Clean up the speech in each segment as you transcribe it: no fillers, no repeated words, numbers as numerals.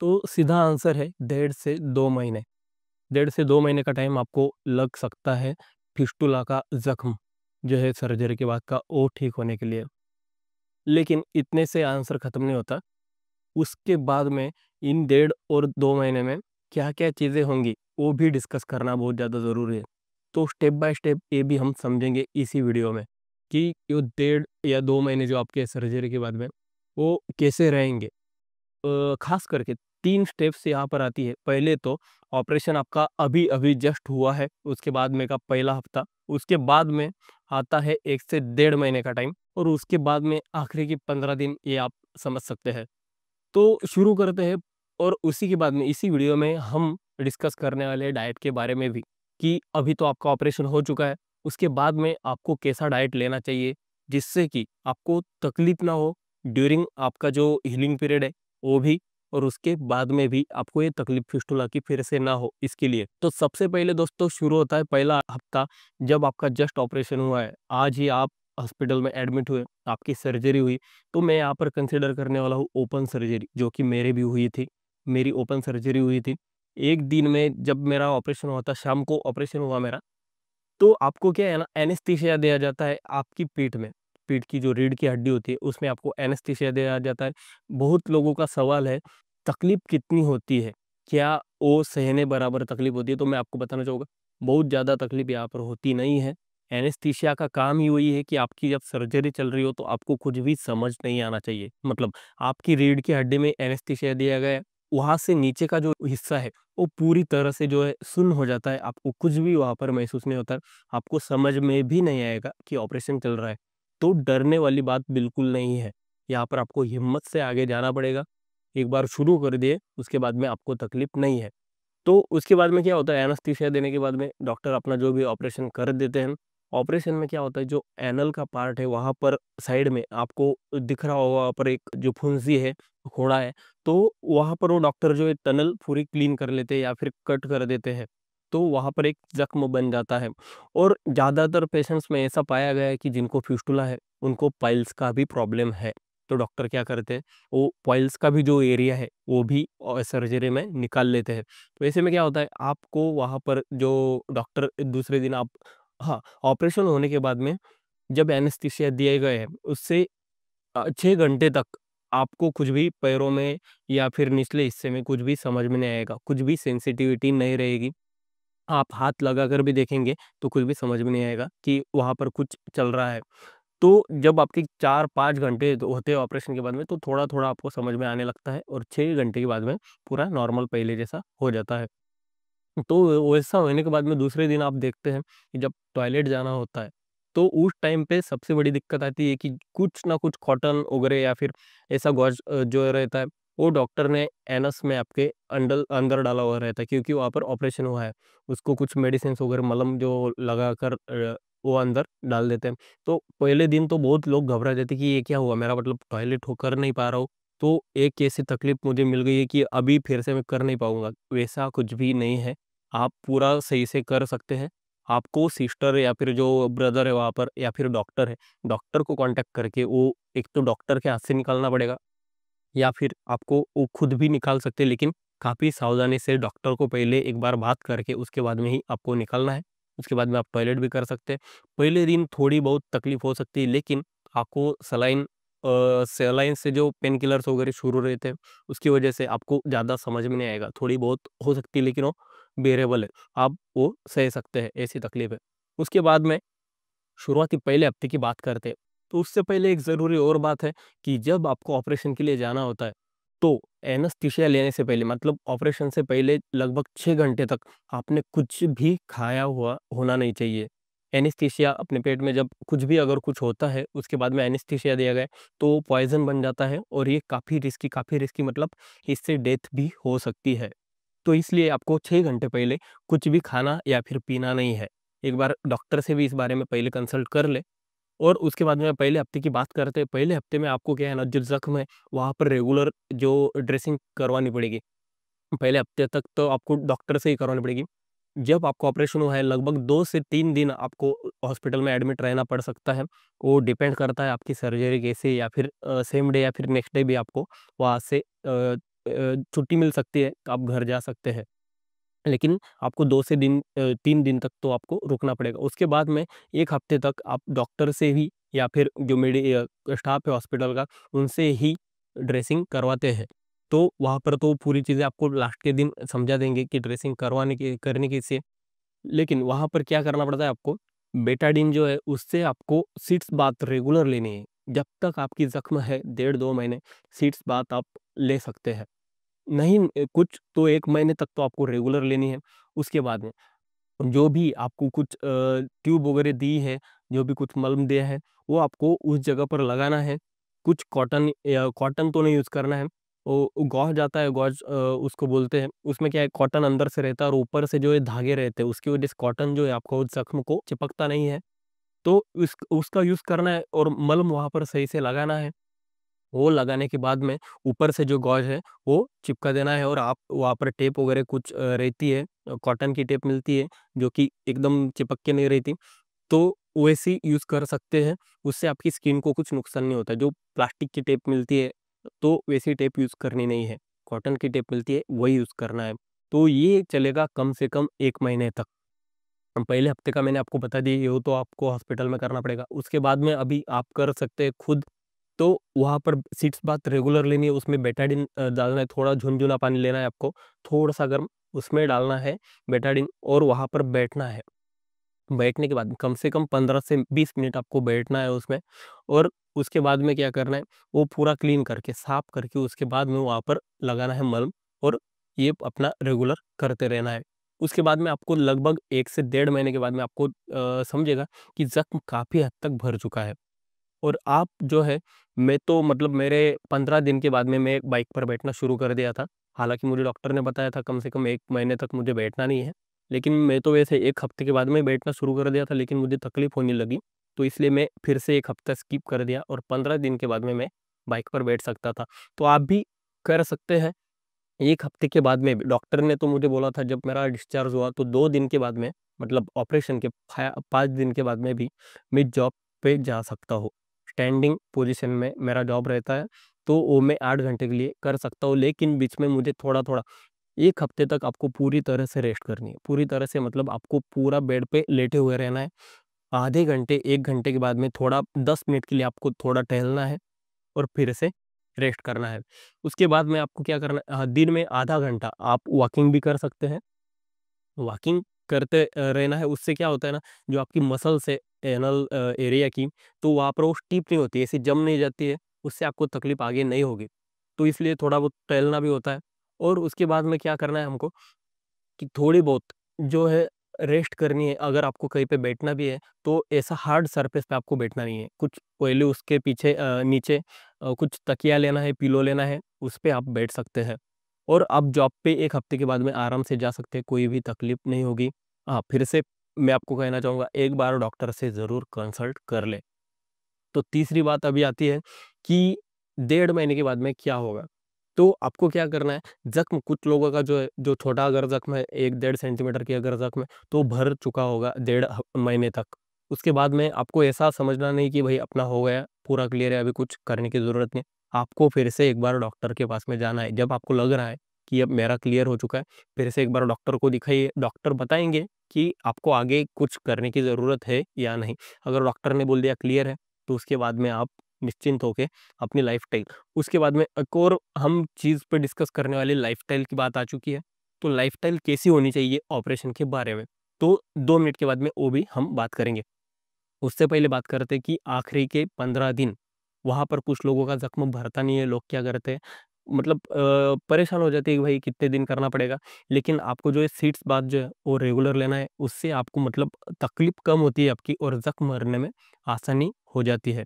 तो सीधा आंसर है 1.5 से 2 महीने। 1.5 से 2 महीने का टाइम आपको लग सकता है फिस्टुला का ज़ख्म जो है सर्जरी के बाद का वो ठीक होने के लिए। लेकिन इतने से आंसर ख़त्म नहीं होता। उसके बाद में इन 1.5 और 2 महीने में क्या-क्या चीज़ें होंगी, वो भी डिस्कस करना बहुत ज़्यादा ज़रूरी है। तो स्टेप बाय स्टेप ये भी हम समझेंगे इसी वीडियो में कि यो 1.5 या 2 महीने जो आपके सर्जरी के बाद में, वो कैसे रहेंगे। खास करके 3 स्टेप्स यहाँ पर आती है। पहले तो ऑपरेशन आपका अभी-अभी जस्ट हुआ है, उसके बाद में का पहला हफ्ता, उसके बाद में आता है 1 से 1.5 महीने का टाइम और उसके बाद में आखिरी की 15 दिन ये आप समझ सकते हैं। तो शुरू करते हैं और उसी के बाद में इसी वीडियो में हम डिस्कस करने वाले हैं डाइट के बारे में भी कि अभी तो आपका ऑपरेशन हो चुका है, उसके बाद में आपको कैसा डाइट लेना चाहिए, जिससे कि आपको तकलीफ ना हो ड्यूरिंग आपका जो हीलिंग पीरियड है वो भी, और उसके बाद में भी आपको ये तकलीफ फिस्टुला की फिर से ना हो इसके लिए। तो सबसे पहले दोस्तों शुरू होता है पहला हफ्ता, जब आपका जस्ट ऑपरेशन हुआ है, आज ही आप हॉस्पिटल में एडमिट हुए, आपकी सर्जरी हुई। तो मैं यहाँ पर कंसिडर करने वाला हूँ ओपन सर्जरी, जो कि मेरे भी हुई थी। मेरी ओपन सर्जरी हुई थी। एक दिन में जब मेरा ऑपरेशन हुआ था, शाम को ऑपरेशन हुआ मेरा, तो आपको क्या है ना, एनेस्थीसिया दिया जाता है आपकी पीठ में। पीठ की जो रीढ़ की हड्डी होती है, उसमें आपको एनेस्थीसिया दिया जाता है। बहुत लोगों का सवाल है, तकलीफ कितनी होती है? क्या वो सहने बराबर तकलीफ होती है? तो मैं आपको बताना चाहूँगा, बहुत ज़्यादा तकलीफ यहाँ पर होती नहीं है। एनेस्थीसिया का काम ही वही है कि आपकी जब सर्जरी चल रही हो, तो आपको कुछ भी समझ नहीं आना चाहिए। मतलब आपकी रीढ़ की हड्डी में एनेस्थीसिया दिया गया है, वहाँ से नीचे का जो हिस्सा है, वो पूरी तरह से जो है सुन्न हो जाता है। आपको कुछ भी वहाँ पर महसूस नहीं होता। आपको समझ में भी नहीं आएगा कि ऑपरेशन चल रहा है। तो डरने वाली बात बिल्कुल नहीं है। यहाँ पर आपको हिम्मत से आगे जाना पड़ेगा। एक बार शुरू कर दिए, उसके बाद में आपको तकलीफ नहीं है। तो उसके बाद में क्या होता है, एनेस्थीसिया देने के बाद में डॉक्टर अपना जो भी ऑपरेशन कर देते हैं। ऑपरेशन में क्या होता है, जो एनल का पार्ट है वहाँ पर साइड में आपको दिख रहा होगा, वहाँ पर एक जो फुंसी है, फोड़ा है, तो वहाँ पर वो डॉक्टर जो है टनल पूरी क्लीन कर लेते हैं या फिर कट कर देते हैं। तो वहाँ पर एक जख्म बन जाता है। और ज़्यादातर पेशेंट्स में ऐसा पाया गया है कि जिनको फिस्टुला है, उनको पाइल्स का भी प्रॉब्लम है। तो डॉक्टर क्या करते हैं, वो पाइल्स का भी जो एरिया है, वो भी सर्जरी में निकाल लेते हैं। तो ऐसे में क्या होता है, आपको वहाँ पर जो डॉक्टर दूसरे दिन आप, हाँ, ऑपरेशन होने के बाद में जब एनेस्थीसिया दिए गए हैं, उससे 6 घंटे तक आपको कुछ भी पैरों में या फिर निचले हिस्से में कुछ भी समझ में नहीं आएगा, कुछ भी सेंसिटिविटी नहीं रहेगी। आप हाथ लगाकर भी देखेंगे तो कुछ भी समझ में नहीं आएगा कि वहाँ पर कुछ चल रहा है। तो जब आपके 4-5 घंटे होते हैं ऑपरेशन के बाद में, तो थोड़ा-थोड़ा आपको समझ में आने लगता है और 6 घंटे के बाद में पूरा नॉर्मल पहले जैसा हो जाता है। तो वैसा होने के बाद में दूसरे दिन आप देखते हैं कि जब टॉयलेट जाना होता है, तो उस टाइम पे सबसे बड़ी दिक्कत आती है कि कुछ ना कुछ कॉटन वगैरह या फिर ऐसा गॉज जो रहता है, वो डॉक्टर ने एनस में आपके अंडर अंदर डाला हुआ रहता है, क्योंकि वहाँ पर ऑपरेशन हुआ है। उसको कुछ मेडिसिन्स वगैरह मलहम जो लगाकर वो अंदर डाल देते हैं। तो पहले दिन तो बहुत लोग घबरा जाते हैं कि ये क्या हुआ? मेरा मतलब टॉयलेट हो कर नहीं पा रहा हूँ। तो एक ऐसी तकलीफ मुझे मिल गई है कि अभी फिर से मैं कर नहीं पाऊँगा। वैसा कुछ भी नहीं है। आप पूरा सही से कर सकते हैं। आपको सिस्टर या फिर जो ब्रदर है वहाँ पर या फिर डॉक्टर है, डॉक्टर को कॉन्टैक्ट करके वो एक तो डॉक्टर के हाथ से निकालना पड़ेगा, या फिर आपको वो खुद भी निकाल सकते हैं, लेकिन काफ़ी सावधानी से डॉक्टर को पहले एक बार बात करके उसके बाद में ही आपको निकालना है। उसके बाद में आप टॉयलेट भी कर सकते हैं। पहले दिन थोड़ी बहुत तकलीफ हो सकती है, लेकिन आपको सलाइन से जो पेन किलर्स वगैरह शुरू रहते हैं, उसकी वजह से आपको ज़्यादा समझ में नहीं आएगा। थोड़ी बहुत हो सकती है, लेकिन वो बेअरेबल है। आप वो सह सकते हैं, ऐसी तकलीफ है। उसके बाद में शुरुआती पहले हफ्ते की बात करते हैं, तो उससे पहले एक ज़रूरी और बात है कि जब आपको ऑपरेशन के लिए जाना होता है, तो एनेस्थीसिया लेने से पहले, मतलब ऑपरेशन से पहले लगभग 6 घंटे तक आपने कुछ भी खाया हुआ होना नहीं चाहिए। एनेस्थीसिया अपने पेट में जब कुछ भी अगर कुछ होता है, उसके बाद में एनेस्थीसिया दिया गया है, तो पॉइज़न बन जाता है और ये काफ़ी रिस्की, मतलब इससे डेथ भी हो सकती है। तो इसलिए आपको 6 घंटे पहले कुछ भी खाना या फिर पीना नहीं है। एक बार डॉक्टर से भी इस बारे में पहले कंसल्ट कर लें। और उसके बाद में पहले हफ्ते की बात करते हैं। पहले हफ्ते में आपको क्या है ना, जो ज़ख्म है, वहाँ पर रेगुलर जो ड्रेसिंग करवानी पड़ेगी। पहले हफ्ते तक तो आपको डॉक्टर से ही करवानी पड़ेगी। जब आपका ऑपरेशन हुआ है, लगभग 2 से 3 दिन आपको हॉस्पिटल में एडमिट रहना पड़ सकता है। वो डिपेंड करता है आपकी सर्जरी कैसे, या फिर सेम डे या फिर नेक्स्ट डे भी आपको वहाँ से छुट्टी मिल सकती है, आप घर जा सकते हैं। लेकिन आपको 2 से 3 दिन तक तो आपको रुकना पड़ेगा। उसके बाद में 1 हफ्ते तक आप डॉक्टर से ही या फिर जो स्टाफ है हॉस्पिटल का, उनसे ही ड्रेसिंग करवाते हैं। तो वहाँ पर तो पूरी चीज़ें आपको लास्ट के दिन समझा देंगे कि ड्रेसिंग करनी कैसे है। लेकिन वहाँ पर क्या करना पड़ता है आपको, बेटाडीन जो है उससे आपको सिट्स बाथ रेगुलर लेनी है। जब तक आपकी ज़ख्म है 1.5-2 महीने, सिट्स बाथ आप ले सकते हैं। नहीं कुछ तो 1 महीने तक तो आपको रेगुलर लेनी है। उसके बाद में जो भी आपको कुछ ट्यूब वगैरह दी है, जो भी कुछ मलम दिया है, वो आपको उस जगह पर लगाना है। कुछ कॉटन या कॉटन तो नहीं यूज़ करना है, वो गॉज़ आता है, गॉज़ उसको बोलते हैं। उसमें क्या है, कॉटन अंदर से रहता है और ऊपर से जो है धागे रहते हैं, उसकी वजह से कॉटन जो है आपको उस ज़ख्म को चिपकता नहीं है। तो उसका यूज़ करना है और मलम वहाँ पर सही से लगाना है। वो लगाने के बाद में ऊपर से जो गॉज़ है वो चिपका देना है और आप वहाँ पर टेप वगैरह कुछ रहती है, कॉटन की टेप मिलती है जो कि एकदम चिपक के नहीं रहती, तो वैसी यूज़ कर सकते हैं। उससे आपकी स्किन को कुछ नुकसान नहीं होता है। जो प्लास्टिक की टेप मिलती है तो वैसी टेप यूज़ करनी नहीं है, कॉटन की टेप मिलती है वही यूज़ करना है। तो ये चलेगा कम से कम 1 महीने तक। पहले हफ्ते का मैंने आपको बता दिया, ये वो तो आपको हॉस्पिटल में करना पड़ेगा। उसके बाद में अभी आप कर सकते हैं खुद। तो वहाँ पर सिट्स बाथ रेगुलर लेनी है, उसमें बेटाडीन डालना है, थोड़ा झुनझुना पानी लेना है आपको, थोड़ा-सा गर्म, उसमें डालना है बेटाडीन और वहाँ पर बैठना है। बैठने के बाद कम से कम 15 से 20 मिनट आपको बैठना है उसमें और उसके बाद में क्या करना है, वो पूरा क्लीन करके, साफ करके उसके बाद में वहाँ पर लगाना है मलम और ये अपना रेगुलर करते रहना है। उसके बाद में आपको लगभग 1 से डेढ़ महीने के बाद में आपको समझेगा कि ज़ख्म काफ़ी हद तक भर चुका है। और आप जो है, मैं तो मतलब मेरे 15 दिन के बाद में मैं एक बाइक पर बैठना शुरू कर दिया था। हालाँकि मुझे डॉक्टर ने बताया था कम से कम 1 महीने तक मुझे बैठना नहीं है। लेकिन मैं तो वैसे 1 हफ्ते के बाद में बैठना शुरू कर दिया था, लेकिन मुझे तकलीफ़ होने लगी। तो इसलिए मैं फिर से 1 हफ्ता स्किप कर दिया और 15 दिन के बाद में मैं बाइक पर बैठ सकता था। तो आप भी कर सकते हैं। 1 हफ्ते के बाद में भी डॉक्टर ने तो मुझे बोला था, जब मेरा डिस्चार्ज हुआ तो 2 दिन के बाद में, मतलब ऑपरेशन के 5 दिन के बाद में भी मैं जॉब पे जा सकता हूँ। स्टैंडिंग पोज़ीशन में मेरा जॉब रहता है, तो वो मैं 8 घंटे के लिए कर सकता हूँ, लेकिन बीच में मुझे थोड़ा-थोड़ा 1 हफ्ते तक आपको पूरी तरह से रेस्ट करनी है। पूरी तरह से मतलब आपको पूरा बेड पे लेटे हुए रहना है। आधे घंटे, 1 घंटे के बाद में थोड़ा 10 मिनट के लिए आपको थोड़ा टहलना है और फिर से रेस्ट करना है। उसके बाद में आपको क्या करना है, दिन में आधा घंटा आप वॉकिंग भी कर सकते हैं। वॉकिंग करते रहना है, उससे क्या होता है ना, जो आपकी मसल्स है एनल एरिया की, तो वहाँ पर वो स्टिफ नहीं होती है, ऐसी जम नहीं जाती है, उससे आपको तकलीफ आगे नहीं होगी। तो इसलिए थोड़ा बहुत टहलना भी होता है और उसके बाद में क्या करना है हमको कि थोड़ी बहुत जो है रेस्ट करनी है। अगर आपको कहीं पे बैठना भी है, तो ऐसा हार्ड सरफेस पे आपको बैठना नहीं है। कुछ पहले उसके पीछे नीचे कुछ तकिया लेना है, पिलो लेना है, उस पे आप बैठ सकते हैं। और आप जॉब पे 1 हफ्ते के बाद में आराम से जा सकते हैं, कोई भी तकलीफ नहीं होगी। हाँ, फिर से मैं आपको कहना चाहूँगा, एक बार डॉक्टर से ज़रूर कंसल्ट कर लें। तो तीसरी बात अभी आती है कि 1.5 महीने के बाद में क्या होगा? तो आपको क्या करना है, ज़ख्म कुछ लोगों का जो है, जो छोटा अगर ज़ख्म है 1 डेढ़ सेंटीमीटर की अगर ज़ख्म है, तो भर चुका होगा डेढ़ महीने तक। उसके बाद में आपको ऐसा समझना नहीं कि भई अपना हो गया, पूरा क्लियर है, अभी कुछ करने की ज़रूरत नहीं। आपको फिर से एक बार डॉक्टर के पास में जाना है। जब आपको लग रहा है कि अब मेरा क्लियर हो चुका है, फिर से एक बार डॉक्टर को दिखाइए। डॉक्टर बताएँगे कि आपको आगे कुछ करने की ज़रूरत है या नहीं। अगर डॉक्टर ने बोल दिया क्लियर है, तो उसके बाद में आप निश्चिंत होके अपनी लाइफ़स्टाइल, उसके बाद में एक और हम चीज़ पे डिस्कस करने वाले, लाइफ़स्टाइल की बात आ चुकी है। तो लाइफ़स्टाइल कैसी होनी चाहिए ऑपरेशन के बारे में, तो 2 मिनट के बाद में वो भी हम बात करेंगे। उससे पहले बात करते हैं कि आखिरी के 15 दिन, वहाँ पर कुछ लोगों का ज़ख्म भरता नहीं है। लोग क्या करते हैं, मतलब परेशान हो जाते हैं कि भाई कितने दिन करना पड़ेगा। लेकिन आपको जो है सीट्स बाथ जो है वो रेगुलर लेना है, उससे आपको मतलब तकलीफ़ कम होती है आपकी और ज़ख्म भरने में आसानी हो जाती है।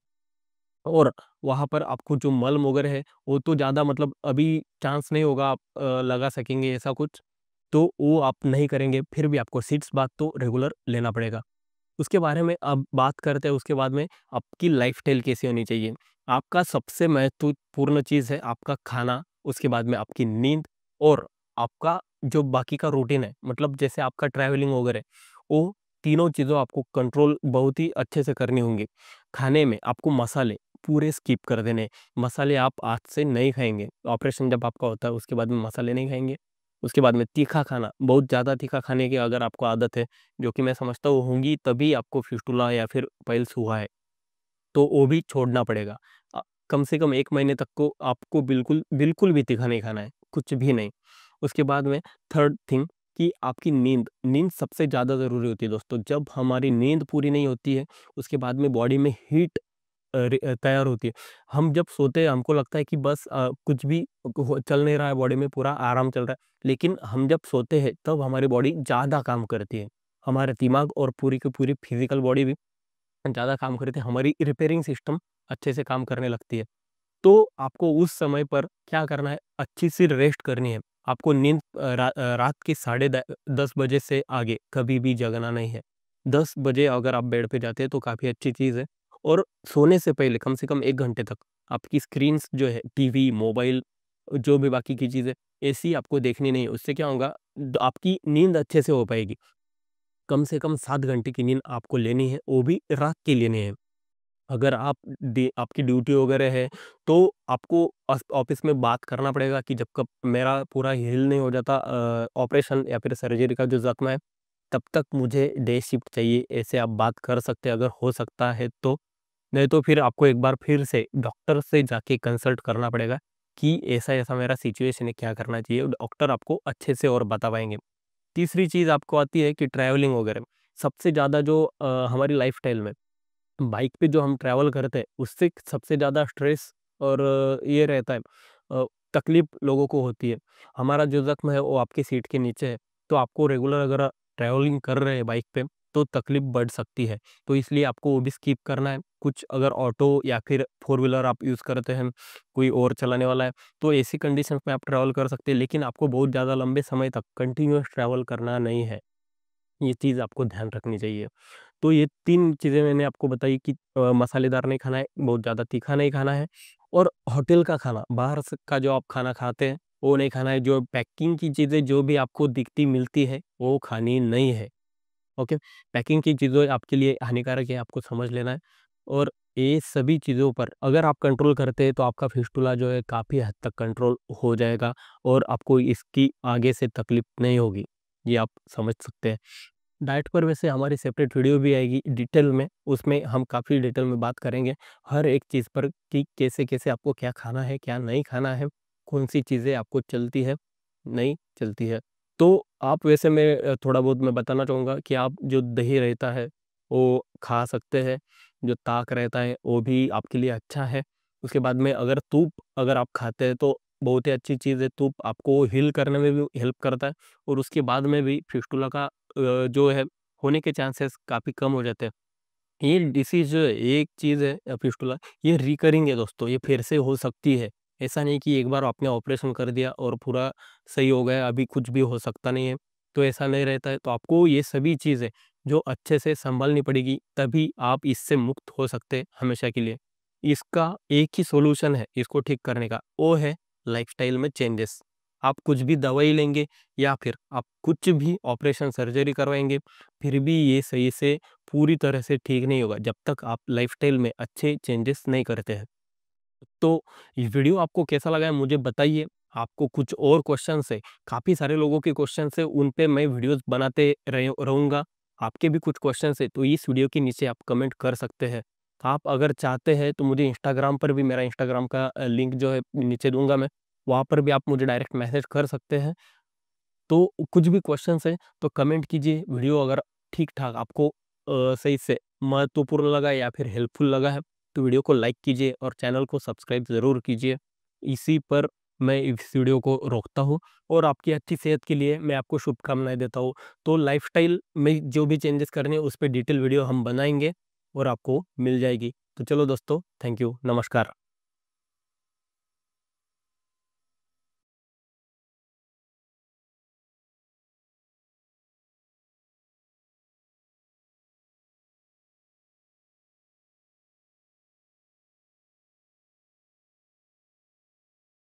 और वहाँ पर आपको जो मलम वगैरह है, वो तो ज़्यादा मतलब अभी चांस नहीं होगा आप लगा सकेंगे ऐसा कुछ, तो वो आप नहीं करेंगे, फिर भी आपको सीड्स बाथ तो रेगुलर लेना पड़ेगा। उसके बारे में अब बात करते हैं, उसके बाद में आपकी लाइफ़स्टाइल कैसी होनी चाहिए। आपका सबसे महत्वपूर्ण चीज़ है आपका खाना, उसके बाद में आपकी नींद और आपका जो बाकी का रूटीन है, मतलब जैसे आपका ट्रैवलिंग वगैरह, वो तीनों चीज़ों आपको कंट्रोल बहुत ही अच्छे से करनी होंगी। खाने में आपको मसाले, पूरे स्किप कर देने। मसाले आप आज से नहीं खाएँगे, ऑपरेशन जब आपका होता है उसके बाद में मसाले नहीं खाएँगे। उसके बाद में तीखा खाना, बहुत ज़्यादा तीखा खाने की अगर आपको आदत है, जो कि मैं समझता हूँ होंगी तभी आपको फिस्टुला या फिर पाइल्स हुआ है, तो वो भी छोड़ना पड़ेगा। अ, कम से कम 1 महीने तक को आपको बिल्कुल, बिल्कुल भी तीखा नहीं खाना है, कुछ भी नहीं। उसके बाद में थर्ड थिंग कि आपकी नींद, नींद सबसे ज़्यादा ज़रूरी होती है दोस्तों। जब हमारी नींद पूरी नहीं होती है, उसके बाद में बॉडी में हीट तैयार होती है। हम जब सोते हैं हमको लगता है कि बस कुछ भी चल नहीं रहा है, बॉडी में पूरा आराम चल रहा है। लेकिन हम जब सोते हैं तब हमारी बॉडी ज़्यादा काम करती है। हमारा दिमाग और पूरी की पूरी फिजिकल बॉडी भी ज़्यादा काम करती है। हमारी रिपेयरिंग सिस्टम अच्छे से काम करने लगती है। तो आपको उस समय पर क्या करना है, अच्छी सी रेस्ट करनी है। आपको नींद रात के साढ़े 10 बजे से आगे कभी भी जगना नहीं है। 10 बजे अगर आप बेड पे जाते हैं तो काफ़ी अच्छी चीज़ है। और सोने से पहले कम से कम 1 घंटे तक आपकी स्क्रीन्स जो है, टीवी, मोबाइल, जो भी बाकी की चीज़ें, ऐसी आपको देखनी नहीं है। उससे क्या होगा, आपकी नींद अच्छे से हो पाएगी। कम से कम 7 घंटे की नींद आपको लेनी है, वो भी रात की लेनी है। अगर आपकी ड्यूटी वगैरह है, तो आपको ऑफिस में बात करना पड़ेगा कि जब तक मेरा पूरा हील नहीं हो जाता ऑपरेशन या फिर सर्जरी का जो ज़ख्म है, तब तक मुझे डे शिफ्ट चाहिए। ऐसे आप बात कर सकते हैं अगर हो सकता है तो। नहीं तो फिर आपको एक बार फिर से डॉक्टर से जाके कंसल्ट करना पड़ेगा कि ऐसा-ऐसा मेरा सिचुएशन है, क्या करना चाहिए? डॉक्टर आपको अच्छे से और बता पाएँगे। तीसरी चीज़ आपको आती है कि ट्रैवलिंग वगैरह। सबसे ज़्यादा जो हमारी लाइफ़स्टाइल में बाइक पे जो हम ट्रैवल करते हैं, उससे सबसे ज़्यादा स्ट्रेस और ये रहता है, तकलीफ़ लोगों को होती है। हमारा जो ज़ख्म है वो आपकी सीट के नीचे है, तो आपको रेगुलर अगर ट्रैवलिंग कर रहे हैं बाइक पे, तो तकलीफ़ बढ़ सकती है। तो इसलिए आपको वो भी स्किप करना है। कुछ अगर ऑटो या फिर फ़ोर व्हीलर आप यूज़ करते हैं, कोई और चलाने वाला है, तो ऐसी कंडीशंस में आप ट्रैवल कर सकते हैं, लेकिन आपको बहुत ज़्यादा लंबे समय तक कंटिन्यूअस ट्रैवल करना नहीं है। ये चीज़ आपको ध्यान रखनी चाहिए। तो ये 3 चीज़ें मैंने आपको बताई कि मसालेदार नहीं खाना है, बहुत ज़्यादा तीखा नहीं खाना है और होटल का खाना, बाहर से का जो आप खाना खाते हैं, वो नहीं खाना है। जो पैकिंग की चीज़ें जो भी आपको दिखती मिलती है, वो खानी नहीं है। ओके? पैकिंग की चीज़ें आपके लिए हानिकारक है, आपको समझ लेना है। और ये सभी चीज़ों पर अगर आप कंट्रोल करते हैं, तो आपका फिस्टुला जो है काफ़ी हद तक कंट्रोल हो जाएगा और आपको इसकी आगे से तकलीफ नहीं होगी। ये आप समझ सकते हैं। डाइट पर वैसे हमारी सेपरेट वीडियो भी आएगी डिटेल में, उसमें हम काफ़ी डिटेल में बात करेंगे हर एक चीज़ पर कि कैसे-कैसे आपको क्या खाना है, क्या नहीं खाना है, कौन-सी चीज़ें आपको चलती है, नहीं चलती है। तो आप वैसे मैं थोड़ा बहुत मैं बताना चाहूँगा कि आप जो दही रहता है, वो खा सकते हैं, जो ताक रहता है, वो भी आपके लिए अच्छा है। उसके बाद में अगर तूप अगर आप खाते हैं, तो बहुत ही अच्छी चीज़ है, तूप आपको हील करने में भी हेल्प करता है और उसके बाद में भी फिस्टुला का जो है होने के चांसेस काफ़ी कम हो जाते हैं। ये डिसीज़ जो है, एक चीज़ है फिस्टुला, ये रिकरिंग है दोस्तों, ये फिर से हो सकती है। ऐसा नहीं कि एक बार आपने ऑपरेशन कर दिया और पूरा सही हो गया, अभी कुछ भी हो सकता नहीं है, तो ऐसा नहीं रहता है। तो आपको ये सभी चीज़ें जो अच्छे से सँभालनी पड़ेगी, तभी आप इससे मुक्त हो सकते हैं हमेशा के लिए। इसका एक ही सॉल्यूशन है इसको ठीक करने का, वो है लाइफ़स्टाइल में चेंजेस। आप कुछ भी दवाई लेंगे या फिर आप कुछ भी ऑपरेशन सर्जरी करवाएँगे, फिर भी ये सही से पूरी तरह से ठीक नहीं होगा जब तक आप लाइफ़स्टाइल में अच्छे चेंजेस नहीं करते हैं। तो ये वीडियो आपको कैसा लगा है मुझे बताइए। आपको कुछ और क्वेश्चन्स है, काफ़ी सारे लोगों के क्वेश्चन्स है, उन पे मैं वीडियोज़ बनाते रहूँगा। आपके भी कुछ क्वेश्चन्स है तो इस वीडियो के नीचे आप कमेंट कर सकते हैं। आप अगर चाहते हैं तो मुझे इंस्टाग्राम पर भी, मेरा इंस्टाग्राम का लिंक जो है नीचे दूँगा मैं, वहाँ पर भी आप मुझे डायरेक्ट मैसेज कर सकते हैं। तो कुछ भी क्वेश्चन्स हैं तो कमेंट कीजिए। वीडियो अगर ठीक-ठाक आपको सही से महत्वपूर्ण लगा या फिर हेल्पफुल लगा है, तो वीडियो को लाइक कीजिए और चैनल को सब्सक्राइब ज़रूर कीजिए। इसी पर मैं इस वीडियो को रोकता हूँ और आपकी अच्छी सेहत के लिए मैं आपको शुभकामनाएँ देता हूँ। तो लाइफ़स्टाइल में जो भी चेंजेस करने हैं, उस पे डिटेल वीडियो हम बनाएँगे और आपको मिल जाएगी। तो चलो दोस्तों, थैंक यू, नमस्कार।